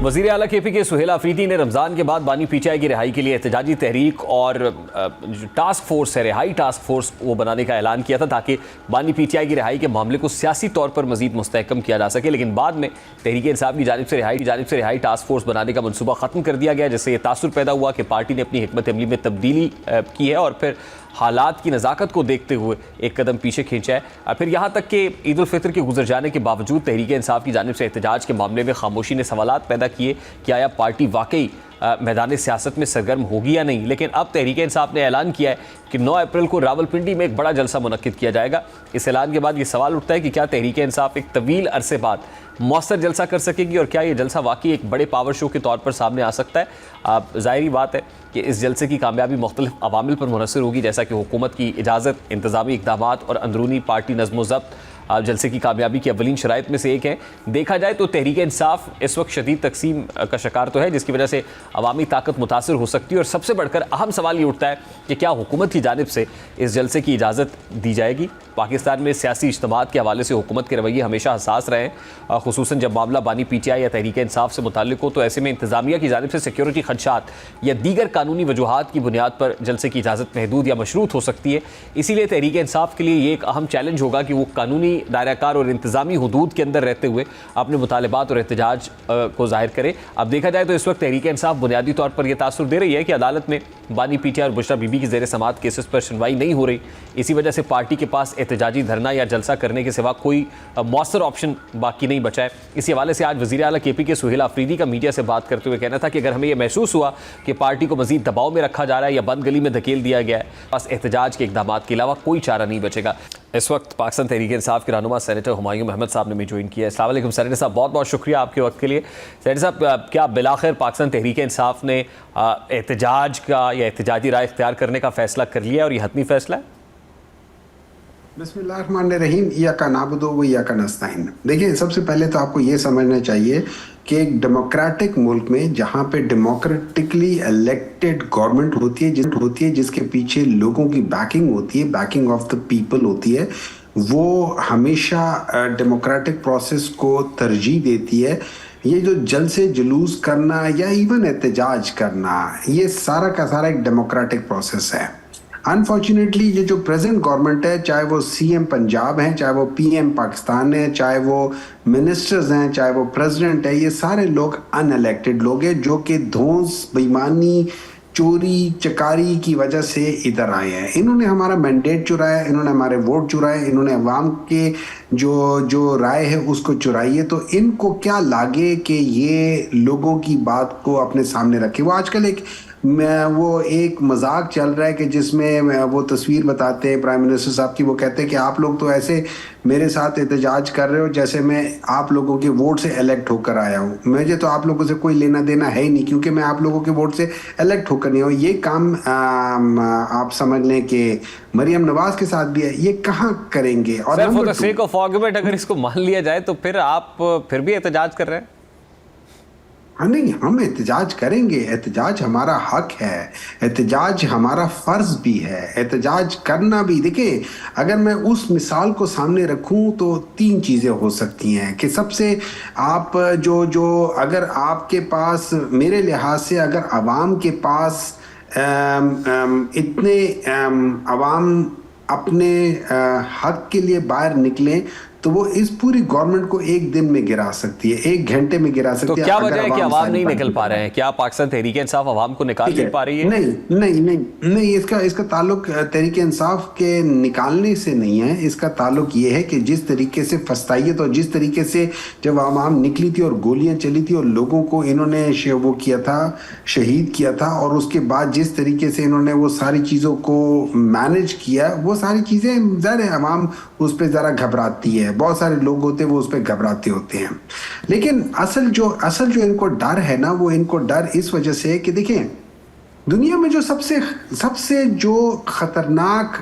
वज़ीर आला KP के सुहेल आफरीदी ने रमज़ान के बाद बानी PTI की रिहाई के लिए एहतजाजी तहरीक और टास्क फोर्स है, रिहाई टास्क फोर्स वो बनाने का ऐलान किया था ताकि बानी PTI की रिहाई के मामले को सियासी तौर पर मजीद मुस्तहकम किया जा सके। लेकिन बाद में तहरीक इंसाफ की जानिब से रिहाई टास्क फोर्स बनाने का मनसूबा ख़त्म कर दिया गया, जिससे यह तासुर पैदा हुआ कि पार्टी ने अपनी हिकमत अमली में तब्दीली की है और फिर हालात की नज़ाकत को देखते हुए एक कदम पीछे खींचा है। फिर यहाँ तक कि ईद उल फितर के गुजर जाने के बावजूद तहरीक इंसाफ की जानिब से एहतजाज के मामले में खामोशी ने सवालात पैदा किए कि आया पार्टी वाकई मैदान सियासत में सरगर्म होगी या नहीं। लेकिन अब तहरीक इंसाफ ने ऐलान किया है कि 9 अप्रैल को रावलपिंडी में एक बड़ा जलसा मुनक्किद किया जाएगा। इस ऐलान के बाद ये सवाल उठता है कि क्या तहरीक इंसाफ एक तवील अरसे बाद मौसर जलसा कर सकेगी और क्या ये जलसा वाकई एक बड़े पावर शो के तौर पर सामने आ सकता है। ज़ाहिरी बात है कि इस जलसे की कामयाबी मुख्तलिफ अवामिल पर मुनहसर होगी, जैसा कि हुकूमत की इजाज़त, इंतज़ामी इक़दाम और अंदरूनी पार्टी नज़्म ज़ब्त जलसे की कामयाबी की अवलीन शराइत में से एक है। देखा जाए तो तहरीक इंसाफ इस वक्त शदीद तकसीम का शिकार तो है, जिसकी वजह से अवामी ताकत मुतासर हो सकती है। और सबसे बढ़कर अहम सवाल ये उठता है कि क्या हुकूमत की जानिब से इस जलसे की इजाज़त दी जाएगी। पाकिस्तान में सियासी इज्तिमात के हवाले से हुकूमत के रवैये हमेशा हसास रहे हैं, खुसूसन जब मामला बानी PTI या तहरीक इंसाफ से मुताल्लिक हो। तो ऐसे में इंतज़ामिया की जानिब से सिक्योरिटी खदशात या दीगर कानूनी वजूहात की बुनियाद पर जलसे की इजाज़त महदूद या मशरूत हो सकती है। इसीलिए तहरीक इंसाफ के लिए ये एक अहम चैलेंज होगा कि वो कानूनी दायराकार और इंतज़ामी हुदूद के अंदर रहते हुए अपने मुतालबात और एहतजाज को जाहिर करे। अब देखा जाए तो इस वक्त तहरीक इंसाफ बुनियादी तौर पर यह तासुर दे रही है कि अदालत में बानी PTI और बुशरा बीबी की ज़ेर समात केसेस पर सुनवाई नहीं हो रही। इसी वजह से पार्टी के पास एहतजाजी धरना या जलसा करने के सिवा कोई मौसर ऑप्शन बाकी नहीं बचा है। इसी हवाले से आज वज़ीर आला KP के सुहेल आफरीदी का मीडिया से बात करते हुए कहना था कि अगर हमें यह महसूस हुआ कि पार्टी को मजीद दबाव में रखा जा रहा है या बंद गली में धकेल दिया गया है, बस एहतजाज के इक़दाम के अलावा कोई चारा नहीं बचेगा। इस वक्त पाकिस्तान तहरीक इंसाफ के रहनुमा सेनेटर हुमायूं अहमद साहब ने भी ज्वाइन किया है। अस्सलाम वालेकुम सेनेटर साहब, बहुत बहुत शुक्रिया आपके वक्त के लिए। सेनेटर साहब, क्या बिलाखिर पाकिस्तान तहरीक इंसाफ ने एहतजाज का या एहतजाजी राय इख्तियार करने का फ़ैसला कर लिया और ये हतमी फ़ैसला है? बिस्मिल्लाहिर्रहमानिर्रहीम, इय्याका नअबुदु व इय्याका नस्तईन। देखिए, सबसे पहले तो आपको ये समझना चाहिए कि एक डेमोक्रेटिक मुल्क में जहाँ पे डेमोक्रेटिकली इलेक्टेड गवर्नमेंट होती है जिसके पीछे लोगों की बैकिंग होती है, बैकिंग ऑफ द पीपल होती है, वो हमेशा डेमोक्रेटिक प्रोसेस को तरजीह देती है। ये जो जलसे जुलूस करना या इवन एहतजाज करना, ये सारा का सारा एक डेमोक्रेटिक प्रोसेस है। अनफॉर्चुनेटली ये जो प्रेजेंट गवर्नमेंट है, चाहे वो CM पंजाब हैं, चाहे वो PM पाकिस्तान है, चाहे वो मिनिस्टर्स हैं, चाहे वो प्रेसिडेंट है, ये सारे लोग अनइलेक्टेड लोग हैं जो कि धौंस, बेईमानी, चोरी चकारी की वजह से इधर आए हैं। इन्होंने हमारा मैंडेट चुराया, इन्होंने हमारे वोट चुराए, इन्होंने अवाम के जो राय है उसको चुराई है। तो इनको क्या लागे कि ये लोगों की बात को अपने सामने रखे। वो आजकल वो एक मजाक चल रहा है कि जिसमें वो तस्वीर बताते हैं प्राइम मिनिस्टर साहब की, वो कहते हैं कि आप लोग तो ऐसे मेरे साथ एहतजाज कर रहे हो जैसे मैं आप लोगों के वोट से इलेक्ट होकर आया हूँ। मुझे तो आप लोगों से कोई लेना देना है ही नहीं, क्योंकि मैं आप लोगों के वोट से इलेक्ट होकर नहीं हूँ। ये काम आप समझ लें कि मरियम नवाज के साथ भी है, ये कहाँ करेंगे। और अगर इसको मान लिया जाए तो फिर आप फिर भी एहतजाज कर रहे हैं? हाँ, नहीं, हम एहतजाज करेंगे। एहतजाज हमारा हक है, एहतजाज हमारा फ़र्ज़ भी है, एहतजाज करना भी। देखिए, अगर मैं उस मिसाल को सामने रखूं तो 3 चीज़ें हो सकती हैं कि सबसे आप जो अगर आपके पास, मेरे लिहाज से अगर आवाम के पास इतने आवाम अपने हक के लिए बाहर निकलें तो वो इस पूरी गवर्नमेंट को एक दिन में गिरा सकती है, 1 घंटे में गिरा सकती है। तो क्या वजह है कि अवाम नहीं निकल पा रहे हैं? क्या पाकिस्तान तहरीक इंसाफ अवाम को निकाल नहीं पा रही है? नहीं, इसका ताल्लुक तहरीक इंसाफ के निकालने से नहीं है। इसका ताल्लुक ये है कि जिस तरीके से फस्तायत और जिस तरीके से जब आवाम निकली थी और गोलियां चली थी और लोगों को इन्होंने वो किया था, शहीद किया था, और उसके बाद जिस तरीके से इन्होंने वो सारी चीज़ों को मैनेज किया, वो सारी चीज़ें ज़रा आवाम उस पर ज़रा घबराती है। बहुत सारे लोग होते हैं वो उस पर घबराते होते हैं। लेकिन असल जो इनको डर है ना, वो इनको डर इस वजह से है कि देखिए, दुनिया में जो सबसे जो खतरनाक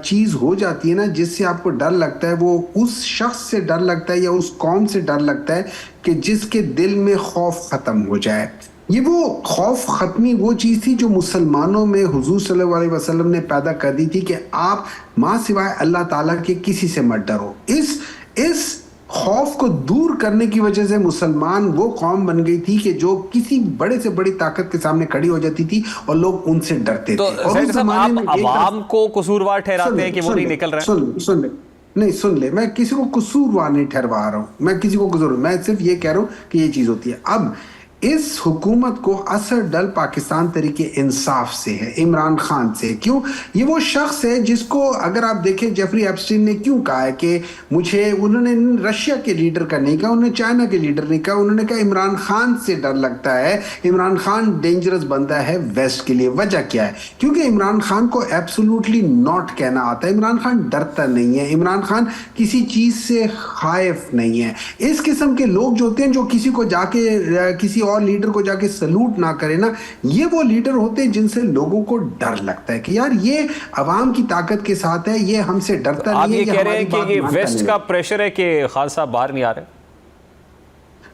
चीज़ हो जाती है ना, जिससे आपको डर लगता है, वो उस शख्स से डर लगता है या उस कौम से डर लगता है कि जिसके दिल में खौफ ख़त्म हो जाए। ये वो खौफ ख़त्मी वो चीज़ थी जो मुसलमानों में हुजूर सल्लल्लाहु अलैहि वसल्लम ने पैदा कर दी थी कि आप माँ सिवाय अल्लाह ताला के किसी से मत डरो। इस खौफ को दूर करने की वजह से मुसलमान वो कौम बन गई थी कि जो किसी बड़े से बड़ी ताकत के सामने खड़ी हो जाती थी और लोग उनसे डरते तो थे। और उस जमाने में आप अवाम को कसूरवार ठहराते हैं कि वो नहीं निकल रहे हैं? सुन ले, नहीं सुन ले, मैं किसी को कसूरवार नहीं ठहरवा रहा हूं, मैं किसी को कसूर, मैं सिर्फ ये कह रहा हूं कि ये चीज होती है। अब इस हुकूमत को असर डल पाकिस्तान तरीके इंसाफ से है, इमरान खान से। क्यों? ये वो शख्स है जिसको अगर आप देखें, जेफरी एप्स्टीन ने क्यों कहा है कि मुझे, उन्होंने रशिया के लीडर का नहीं कहा, उन्होंने चाइना के लीडर नहीं कहा, उन्होंने कहा इमरान खान से डर लगता है, इमरान खान डेंजरस बनता है वेस्ट के लिए। वजह क्या है? क्योंकि इमरान खान को एब्सोल्युटली नॉट कहना आता है, इमरान खान डरता नहीं है, इमरान खान किसी चीज से खाइफ नहीं है। इस किस्म के लोग जो होते हैं, जो किसी को जाके किसी और लीडर को जाके सलूट ना करे ना, ये वो लीडर होते हैं जिनसे लोगों को डर लगता है कि यार ये अवाम की ताकत के साथ है, ये हमसे डरता नहीं है। आप ये कह रहे हैं कि ये वेस्ट का प्रेशर है कि खान साहब बाहर नहीं आ रहे?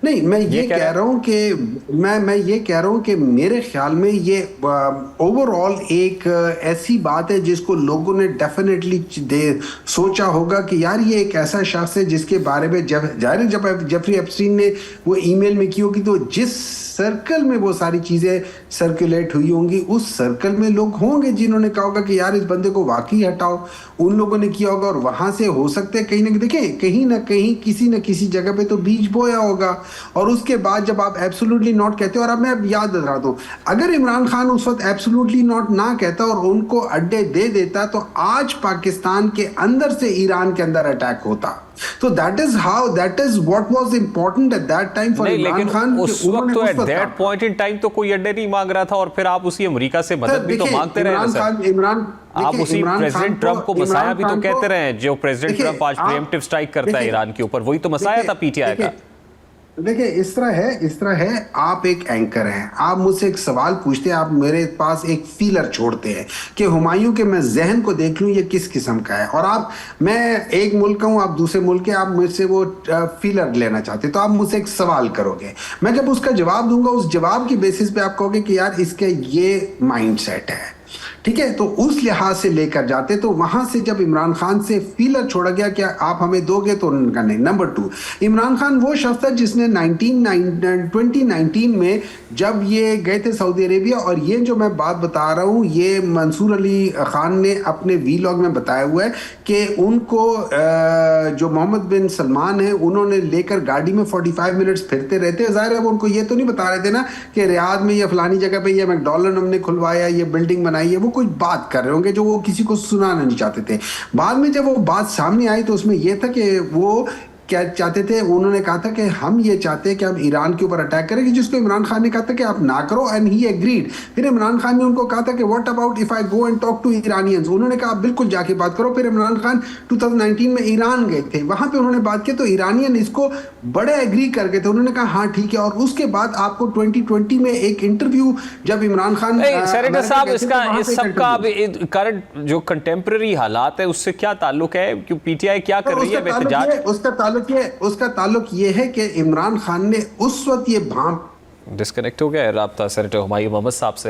नहीं, मैं ये कह रहा हूं कि मैं ये कह रहा हूं कि मेरे ख्याल में ये ओवरऑल एक ऐसी बात है जिसको लोगों ने डेफिनेटली सोचा होगा कि यार ये एक ऐसा शख्स है जिसके बारे में जब जेफरी एप्स्टीन ने वो ईमेल में की होगी, तो जिस सर्कल में वो सारी चीजें सर्कुलेट हुई होंगी, उस सर्कल में लोग होंगे जिन्होंने कहा होगा कि यार इस बंदे को वाकई हटाओ। उन लोगों ने किया होगा और वहां से हो सकते हैं कहीं ना देखें, कहीं ना कहीं किसी न किसी जगह पे तो बीज बोया होगा। और उसके बाद जब आप एब्सोल्युटली नॉट कहते हो, और अब मैं याद दिला दूं, अगर इमरान खान उस वक्त एब्सोल्युटली नॉट ना कहता और उनको अड्डे दे देता, तो आज पाकिस्तान के अंदर से ईरान के अंदर अटैक होता। तो that is what was important at that time for Imran Khan. उस वक्त तो at that point in time तो कोई अड्डे नहीं मांग रहा था, और फिर आप उसी अमेरिका से मदद भी तो मांगते रहे ना सर। आप उसी प्रेसिडेंट ट्रंप को मसाया भी तो कहते रहे, जो प्रेसिडेंट ट्रंप आज प्रीएम्प्टिव स्ट्राइक करता है ईरान के ऊपर, वही तो मसाया था पीटीआई का। देखिए इस तरह है, आप एक एंकर हैं, आप मुझसे एक सवाल पूछते हैं, आप मेरे पास एक फीलर छोड़ते हैं कि हुमायूं के मैं जहन को देख लूं ये किस किस्म का है, और मैं एक मुल्क का हूं, आप दूसरे मुल्क के, आप मुझसे वो फीलर लेना चाहते, तो आप मुझसे एक सवाल करोगे, मैं जब उसका जवाब दूंगा, उस जवाब की बेसिस पे आप कहोगे कि यार इसका ये माइंड सेट है, ठीक है? तो उस लिहाज से लेकर जाते, तो वहां से जब इमरान खान से फीलर छोड़ा गया कि आप हमें दोगे, तो उनका नहीं। नंबर 2, इमरान खान वो शख्स था जिसने 2019 में जब ये गए थे सऊदी अरेबिया, और ये जो मैं बात बता रहा हूं ये मंसूर अली खान ने अपने वीलॉग में बताया हुआ है कि उनको जो मोहम्मद बिन सलमान है उन्होंने लेकर गाड़ी में 45 मिनट्स फिरते रहते। जाहिर है वो उनको ये तो नहीं बता रहे थे ना कि रियाद में या फलानी जगह पे ये मैकडॉनल्ड हमने खुलवाया, ये बिल्डिंग बनाई है, वो कुछ बात कर रहे होंगे जो वो किसी को सुनाना नहीं चाहते थे। बाद में जब वो बात सामने आई तो उसमें ये था कि वो क्या चाहते थे, उन्होंने कहा था कि हम ये चाहते हैं कि हम ईरान के ऊपर अटैक करें, जिसको इमरान खान ने कहा था कि आप ना करो, एंड ही एग्रीड। फिर इमरान खान ने उनको कहा था कि what about if I go and talk to Iranians, उन्होंने कहा आप बिल्कुल जाके बात करो। फिर इमरान खान 2019 में ईरान गए थे, वहां पे उन्होंने बात की तो ईरानियन इसको बड़े एग्री कर गए थे, उन्होंने कहा हाँ ठीक है। और उसके बाद आपको 2020 में एक इंटरव्यू जब इमरान खान सेनेटर साहब, इसका इस सब का करंट जो कंटेम्प्रेरी हालात है उससे क्या ताल्लुक है? क्यों पीटीआई क्या कर रही है? उसका ताल्लुक ये है कि इमरान खान ने उस वक्त ये भांप डिस्कनेक्ट हो गया है राब्ता सेनेटर हुमायूं मोहम्मद साहब से।